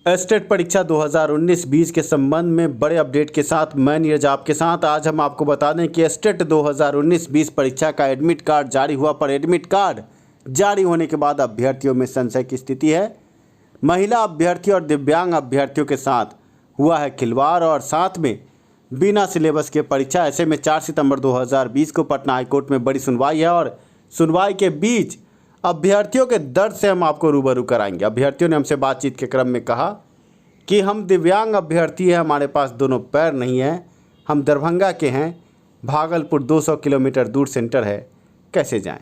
Estate परीक्षा 2019-20 के संबंध में बड़े अपडेट के साथ मैं नीरज आपके साथ। आज हम आपको बता दें कि एस्टेट 2019-20 परीक्षा का एडमिट कार्ड जारी हुआ, पर एडमिट कार्ड जारी होने के बाद अभ्यर्थियों में संशय की स्थिति है। महिला अभ्यर्थी और दिव्यांग अभ्यर्थियों के साथ हुआ है खिलवाड़ और साथ में बिना सिलेबस के परीक्षा। ऐसे में 4 सितंबर 2020 को पटना हाईकोर्ट में बड़ी सुनवाई है और सुनवाई के बीच अभ्यर्थियों के दर्द से हम आपको रूबरू कराएंगे। अभ्यर्थियों ने हमसे बातचीत के क्रम में कहा कि हम दिव्यांग अभ्यर्थी हैं, हमारे पास दोनों पैर नहीं हैं, हम दरभंगा के हैं, भागलपुर 200 किलोमीटर दूर सेंटर है, कैसे जाएं।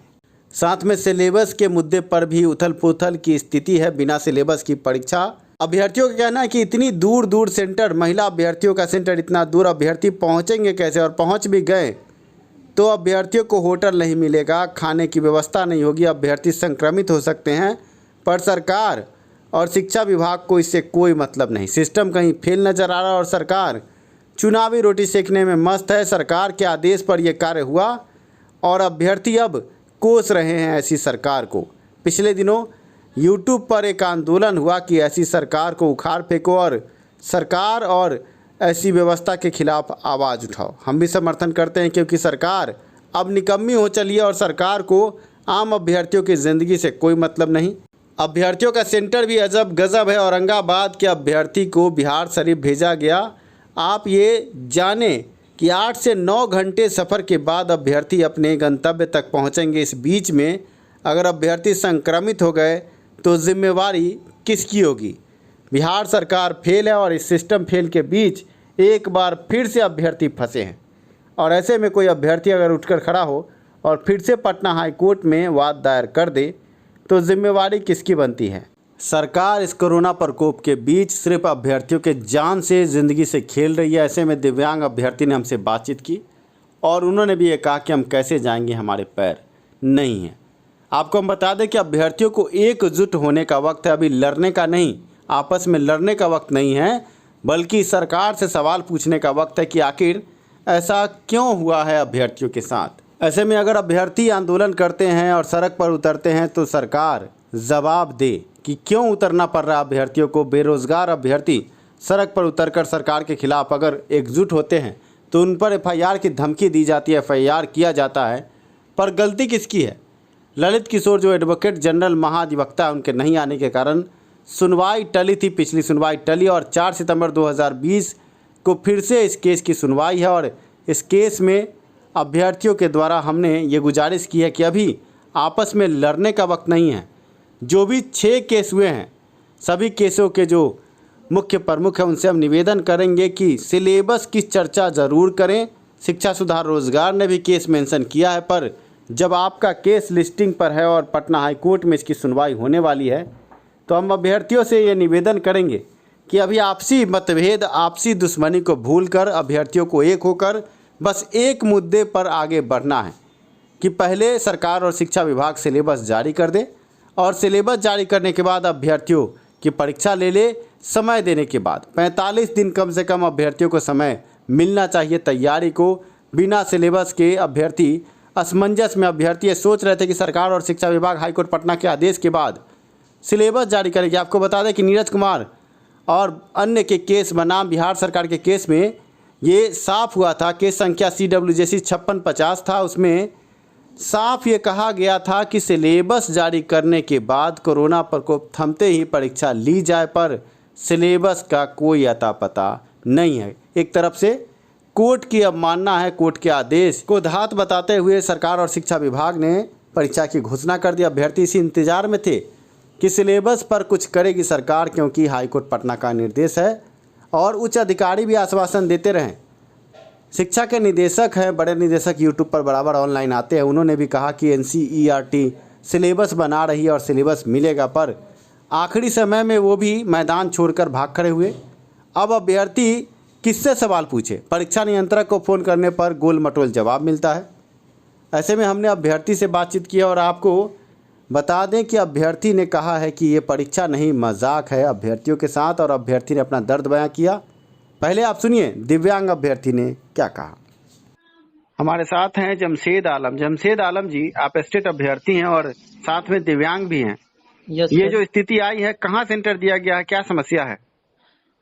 साथ में सिलेबस के मुद्दे पर भी उथल पुथल की स्थिति है। बिना सिलेबस की परीक्षा, अभ्यर्थियों का कहना है कि इतनी दूर दूर सेंटर, महिला अभ्यर्थियों का सेंटर इतना दूर, अभ्यर्थी पहुँचेंगे कैसे, और पहुँच भी गए तो अभ्यर्थियों को होटल नहीं मिलेगा, खाने की व्यवस्था नहीं होगी, अभ्यर्थी संक्रमित हो सकते हैं। पर सरकार और शिक्षा विभाग को इससे कोई मतलब नहीं। सिस्टम कहीं फेल नज़र आ रहा है और सरकार चुनावी रोटी सेकने में मस्त है। सरकार के आदेश पर यह कार्य हुआ और अभ्यर्थी अब कोस रहे हैं ऐसी सरकार को। पिछले दिनों यूट्यूब पर एक आंदोलन हुआ कि ऐसी सरकार को उखाड़ फेंको और सरकार और ऐसी व्यवस्था के खिलाफ आवाज़ उठाओ। हम भी समर्थन करते हैं क्योंकि सरकार अब निकम्मी हो चली है और सरकार को आम अभ्यर्थियों की ज़िंदगी से कोई मतलब नहीं। अभ्यर्थियों का सेंटर भी अजब गजब है। औरंगाबाद के अभ्यर्थी को बिहार शरीफ भेजा गया। आप ये जानें कि 8 से 9 घंटे सफ़र के बाद अभ्यर्थी अपने गंतव्य तक पहुँचेंगे। इस बीच में अगर अभ्यर्थी संक्रमित हो गए तो जिम्मेवारी किसकी होगी। बिहार सरकार फेल है और इस सिस्टम फेल के बीच एक बार फिर से अभ्यर्थी फंसे हैं। और ऐसे में कोई अभ्यर्थी अगर उठकर खड़ा हो और फिर से पटना हाई कोर्ट में वाद दायर कर दे तो जिम्मेवारी किसकी बनती है। सरकार इस कोरोना प्रकोप के बीच सिर्फ अभ्यर्थियों के जान से, ज़िंदगी से खेल रही है। ऐसे में दिव्यांग अभ्यर्थी ने हमसे बातचीत की और उन्होंने भी ये कहा कि हम कैसे जाएंगे, हमारे पैर नहीं हैं। आपको हम बता दें कि अभ्यर्थियों को एकजुट होने का वक्त है, अभी लड़ने का नहीं, आपस में लड़ने का वक्त नहीं है, बल्कि सरकार से सवाल पूछने का वक्त है कि आखिर ऐसा क्यों हुआ है अभ्यर्थियों के साथ। ऐसे में अगर अभ्यर्थी आंदोलन करते हैं और सड़क पर उतरते हैं तो सरकार जवाब दे कि क्यों उतरना पड़ रहा है अभ्यर्थियों को। बेरोज़गार अभ्यर्थी सड़क पर उतरकर सरकार के खिलाफ अगर एकजुट होते हैं तो उन पर FIR की धमकी दी जाती है, FIR किया जाता है। पर गलती किसकी है। ललित किशोर जो एडवोकेट जनरल महाधिवक्ता है, उनके नहीं आने के कारण सुनवाई टली थी। पिछली सुनवाई टली और 4 सितंबर 2020 को फिर से इस केस की सुनवाई है। और इस केस में अभ्यर्थियों के द्वारा हमने ये गुजारिश की है कि अभी आपस में लड़ने का वक्त नहीं है। जो भी 6 केस हुए हैं, सभी केसों के जो मुख्य प्रमुख हैं उनसे हम निवेदन करेंगे कि सिलेबस की चर्चा ज़रूर करें। शिक्षा सुधार रोजगार ने भी केस मेंशन किया है, पर जब आपका केस लिस्टिंग पर है और पटना हाई कोर्ट में इसकी सुनवाई होने वाली है तो हम अभ्यर्थियों से ये निवेदन करेंगे कि अभी आपसी मतभेद, आपसी दुश्मनी को भूलकर अभ्यर्थियों को एक होकर बस एक मुद्दे पर आगे बढ़ना है कि पहले सरकार और शिक्षा विभाग सिलेबस जारी कर दे और सिलेबस जारी करने के बाद अभ्यर्थियों की परीक्षा ले ले। समय देने के बाद 45 दिन कम से कम अभ्यर्थियों को समय मिलना चाहिए तैयारी को। बिना सिलेबस के अभ्यर्थी असमंजस में, अभ्यर्थी ये सोच रहे थे कि सरकार और शिक्षा विभाग हाईकोर्ट पटना के आदेश के बाद सिलेबस जारी करेगी। आपको बता दें कि नीरज कुमार और अन्य के केस बनाम बिहार सरकार के केस में ये साफ हुआ था। केस संख्या CWJC 5650 था। उसमें साफ ये कहा गया था कि सिलेबस जारी करने के बाद कोरोना प्रकोप थमते ही परीक्षा ली जाए, पर सिलेबस का कोई अता पता नहीं है। एक तरफ से कोर्ट की अवमानना है, कोर्ट के आदेश को धात बताते हुए सरकार और शिक्षा विभाग ने परीक्षा की घोषणा कर दी। अभ्यर्थी इसी इंतजार में थे कि सिलेबस पर कुछ करेगी सरकार, क्योंकि हाईकोर्ट पटना का निर्देश है और उच्च अधिकारी भी आश्वासन देते रहें। शिक्षा के निदेशक हैं, बड़े निदेशक यूट्यूब पर बराबर ऑनलाइन आते हैं, उन्होंने भी कहा कि NCERT सिलेबस बना रही है और सिलेबस मिलेगा, पर आखिरी समय में वो भी मैदान छोड़कर भाग खड़े हुए। अब अभ्यर्थी किससे सवाल पूछे। परीक्षा नियंत्रक को फ़ोन करने पर गोल मटोल जवाब मिलता है। ऐसे में हमने अभ्यर्थी से बातचीत की और आपको बता दें कि अभ्यर्थी ने कहा है कि ये परीक्षा नहीं, मजाक है अभ्यर्थियों के साथ, और अभ्यर्थी ने अपना दर्द बयां किया। पहले आप सुनिए दिव्यांग अभ्यर्थी ने क्या कहा। हमारे साथ हैं जमशेद आलम। जमशेद आलम जी, आप एस्टेट अभ्यर्थी हैं और साथ में दिव्यांग भी हैं। ये जो स्थिति आई है, कहाँ सेंटर दिया गया है, क्या समस्या है?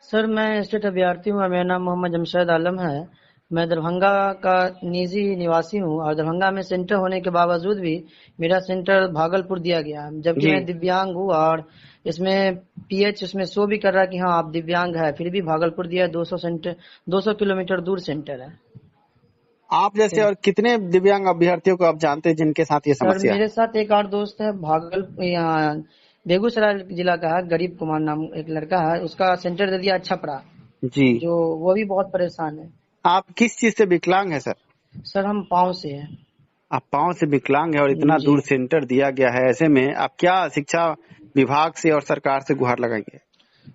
सर मैं स्टेट अभ्यर्थी हूँ और मेरा नाम मोहम्मद जमशेद आलम है। मैं दरभंगा का निजी निवासी हूँ और दरभंगा में सेंटर होने के बावजूद भी मेरा सेंटर भागलपुर दिया गया है, जबकि जी। मैं दिव्यांग हूँ और इसमें पीएच उसमें शो भी कर रहा है कि हाँ आप दिव्यांग है, फिर भी भागलपुर दिया है। 200 किलोमीटर दूर सेंटर है। आप जैसे तो और कितने दिव्यांग अभ्यर्थियों को आप जानते हैं जिनके साथ ये सर समस्या है? मेरे साथ एक और दोस्त है, यहाँ बेगूसराय जिला का है, गरीब कुमार नाम एक लड़का है, उसका सेंटर दे दिया छपरा, जी। जो वो भी बहुत परेशान है। आप किस चीज से विकलांग है सर? सर हम पाँव से हैं। आप पाँव से विकलांग है और इतना जी दूर सेंटर दिया गया है, ऐसे में आप क्या शिक्षा विभाग से और सरकार से गुहार लगाएंगे?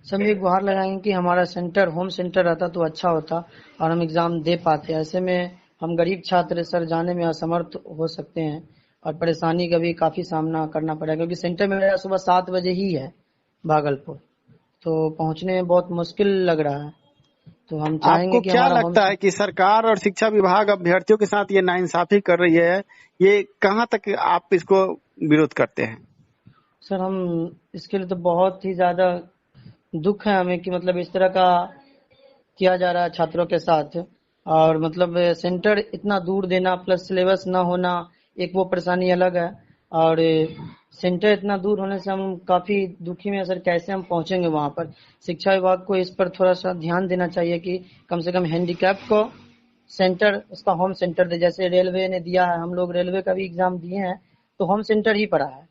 सब ये गुहार लगाएंगे कि हमारा सेंटर होम सेंटर रहता तो अच्छा होता और हम एग्जाम दे पाते। ऐसे में हम गरीब छात्र सर जाने में असमर्थ हो सकते हैं और परेशानी का भी काफी सामना करना पड़ेगा, क्योंकि सेंटर मेरा सुबह 7 बजे ही है भागलपुर, तो पहुंचने में बहुत मुश्किल लग रहा है। तो हम चाहेंगे आपको कि क्या हमारा होम। लगता है कि सरकार और शिक्षा विभाग अभ्यर्थियों के साथ ये नाइंसाफी कर रही है, ये कहाँ तक आप इसको विरोध करते हैं? सर हम इसके लिए तो बहुत ही ज्यादा दुख है हमें कि मतलब इस तरह का किया जा रहा है छात्रों के साथ। और मतलब सेंटर इतना दूर देना प्लस सिलेबस ना होना, एक वो परेशानी अलग है। और सेंटर इतना दूर होने से हम काफी दुखी में हैं सर, कैसे हम पहुंचेंगे वहां पर। शिक्षा विभाग को इस पर थोड़ा सा ध्यान देना चाहिए कि कम से कम हैंडीकैप को सेंटर, उसका होम सेंटर दे। जैसे रेलवे ने दिया है, हम लोग रेलवे का भी एग्जाम दिए हैं तो होम सेंटर ही पड़ा है,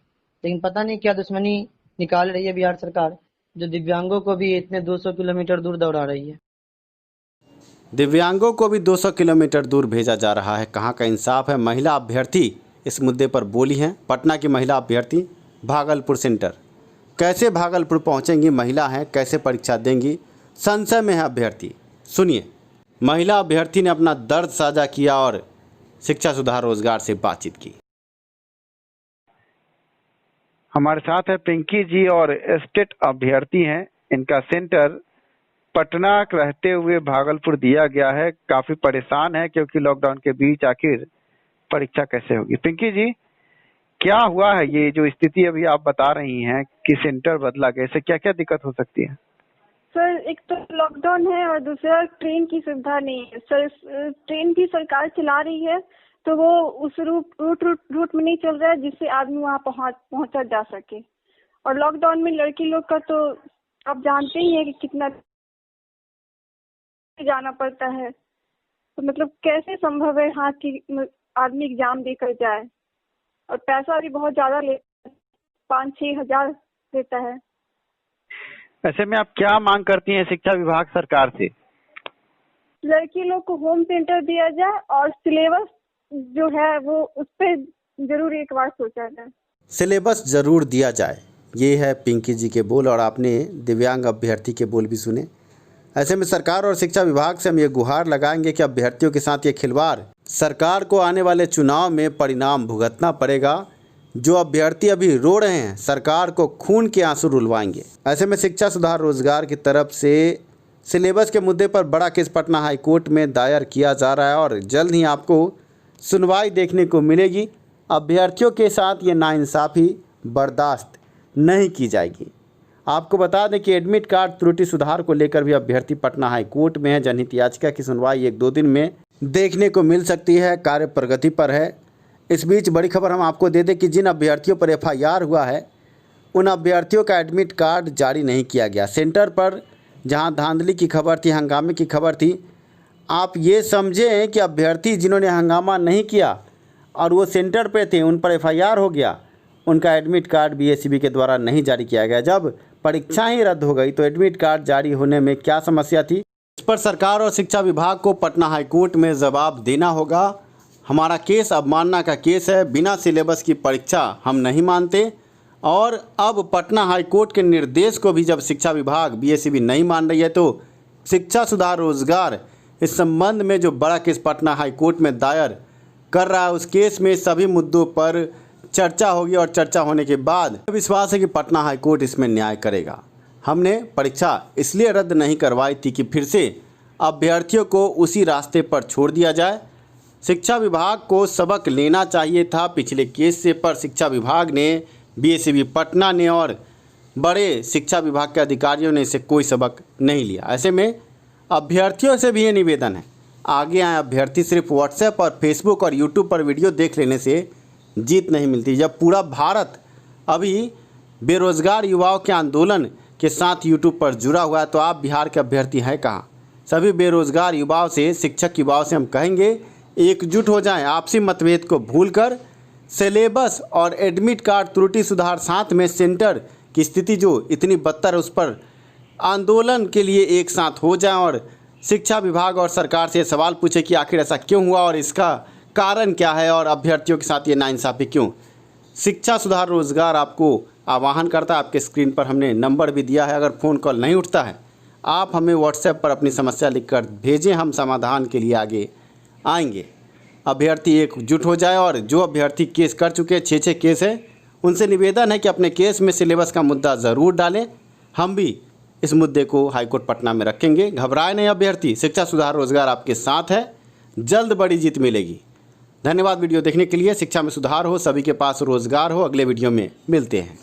लेकिन पता नहीं क्या दुश्मनी निकाल रही है बिहार सरकार, जो दिव्यांगों को भी इतने 200 किलोमीटर दूर दौड़ा रही है। दिव्यांगों को भी 200 किलोमीटर दूर भेजा जा रहा है, कहाँ का इंसाफ है? महिला अभ्यर्थी इस मुद्दे पर बोली हैं। पटना की महिला अभ्यर्थी भागलपुर सेंटर, कैसे भागलपुर पहुंचेंगी? महिला हैं, कैसे परीक्षा देंगी? संशय में है अभ्यर्थी। सुनिए, महिला अभ्यर्थी ने अपना दर्द साझा किया और शिक्षा सुधार रोजगार से बातचीत की। हमारे साथ है पिंकी जी और स्टेट अभ्यर्थी हैं। इनका सेंटर पटना रहते हुए भागलपुर दिया गया है। काफी परेशान है क्योंकि लॉकडाउन के बीच आखिर परीक्षा कैसे होगी। पिंकी जी, क्या हुआ है? ये जो स्थिति अभी आप बता रही हैं कि सेंटर बदला गया, इससे क्या क्या दिक्कत हो सकती है? सर एक तो लॉकडाउन है और दूसरा ट्रेन की सुविधा नहीं है सर। ट्रेन भी सरकार चला रही है तो वो उस रूट में नहीं चल रहा है जिससे आदमी वहाँ पहुँचा जा सके। और लॉकडाउन में लड़की लोग का तो आप जानते ही हैं कि कितना जाना पड़ता है, तो मतलब कैसे संभव है हाँ कि आदमी एग्जाम देकर जाए। और पैसा भी बहुत ज्यादा लेता है, 5-6 हजार लेता है। ऐसे में आप क्या मांग करती हैं शिक्षा विभाग सरकार से? लड़की लोग को होम सेंटर दिया जाए और सिलेबस जो है वो उस पर जरूर एक बार सोचा जाए। सिलेबस जरूर दिया जाए, ये है पिंकी जी के बोल और आपने दिव्यांग अभ्यर्थी के बोल भी सुने। ऐसे में सरकार और शिक्षा विभाग से हम ये गुहार लगाएंगे कि अभ्यर्थियों के साथ ये खिलवाड़, सरकार को आने वाले चुनाव में परिणाम भुगतना पड़ेगा। जो अभ्यर्थी अभी रो रहे हैं, सरकार को खून के आंसू रुलवाएंगे। ऐसे में शिक्षा सुधार रोजगार की तरफ से सिलेबस के मुद्दे पर बड़ा केस पटना हाई कोर्ट में दायर किया जा रहा है और जल्द ही आपको सुनवाई देखने को मिलेगी। अभ्यर्थियों के साथ ये नाइंसाफ़ी बर्दाश्त नहीं की जाएगी। आपको बता दें कि एडमिट कार्ड त्रुटि सुधार को लेकर भी अभ्यर्थी पटना हाई कोर्ट में है। जनहित याचिका की सुनवाई 1-2 दिन में देखने को मिल सकती है, कार्य प्रगति पर है। इस बीच बड़ी खबर हम आपको दे दें कि जिन अभ्यर्थियों पर FIR हुआ है उन अभ्यर्थियों का एडमिट कार्ड जारी नहीं किया गया। सेंटर पर जहां धांधली की खबर थी, हंगामे की खबर थी, आप ये समझें कि अभ्यर्थी जिन्होंने हंगामा नहीं किया और वो सेंटर पे थे, उन पर FIR हो गया, उनका एडमिट कार्ड BSEB के द्वारा नहीं जारी किया गया। जब परीक्षा ही रद्द हो गई तो एडमिट कार्ड जारी होने में क्या समस्या थी? इस पर सरकार और शिक्षा विभाग को पटना हाई कोर्ट में जवाब देना होगा। हमारा केस अवमानना का केस है, बिना सिलेबस की परीक्षा हम नहीं मानते। और अब पटना हाई कोर्ट के निर्देश को भी जब शिक्षा विभाग BSEB नहीं मान रही है तो शिक्षा सुधार रोजगार इस संबंध में जो बड़ा केस पटना हाई कोर्ट में दायर कर रहा है, उस केस में सभी मुद्दों पर चर्चा होगी और चर्चा होने के बाद विश्वास है कि पटना हाई कोर्ट इसमें न्याय करेगा। हमने परीक्षा इसलिए रद्द नहीं करवाई थी कि फिर से अभ्यर्थियों को उसी रास्ते पर छोड़ दिया जाए। शिक्षा विभाग को सबक लेना चाहिए था पिछले केस से, पर शिक्षा विभाग ने, BSEB पटना ने और बड़े शिक्षा विभाग के अधिकारियों ने इसे कोई सबक नहीं लिया। ऐसे में अभ्यर्थियों से भी ये निवेदन है, आगे आए अभ्यर्थी। सिर्फ व्हाट्सएप और फेसबुक और यूट्यूब पर वीडियो देख लेने से जीत नहीं मिलती। जब पूरा भारत अभी बेरोजगार युवाओं के आंदोलन के साथ यूट्यूब पर जुड़ा हुआ है, तो आप बिहार के अभ्यर्थी हैं कहाँ? सभी बेरोजगार युवाओं से, शिक्षक युवाओं से हम कहेंगे एकजुट हो जाएं, आपसी मतभेद को भूलकर सिलेबस और एडमिट कार्ड त्रुटि सुधार, साथ में सेंटर की स्थिति जो इतनी बदतर है उस पर आंदोलन के लिए एक साथ हो जाएं और शिक्षा विभाग और सरकार से सवाल पूछे कि आखिर ऐसा क्यों हुआ और इसका कारण क्या है और अभ्यर्थियों के साथ ये नाइंसाफ़ी क्यों। शिक्षा सुधार रोजगार आपको आह्वान करता है। आपके स्क्रीन पर हमने नंबर भी दिया है। अगर फ़ोन कॉल नहीं उठता है, आप हमें व्हाट्सएप पर अपनी समस्या लिखकर भेजें, हम समाधान के लिए आगे आएंगे। अभ्यर्थी एकजुट हो जाए और जो अभ्यर्थी केस कर चुके हैं, 6 केस है, उनसे निवेदन है कि अपने केस में सिलेबस का मुद्दा ज़रूर डालें। हम भी इस मुद्दे को हाईकोर्ट पटना में रखेंगे। घबराए नहीं अभ्यर्थी, शिक्षा सुधार रोजगार आपके साथ है, जल्द बड़ी जीत मिलेगी। धन्यवाद वीडियो देखने के लिए। शिक्षा में सुधार हो, सभी के पास रोजगार हो। अगले वीडियो में मिलते हैं।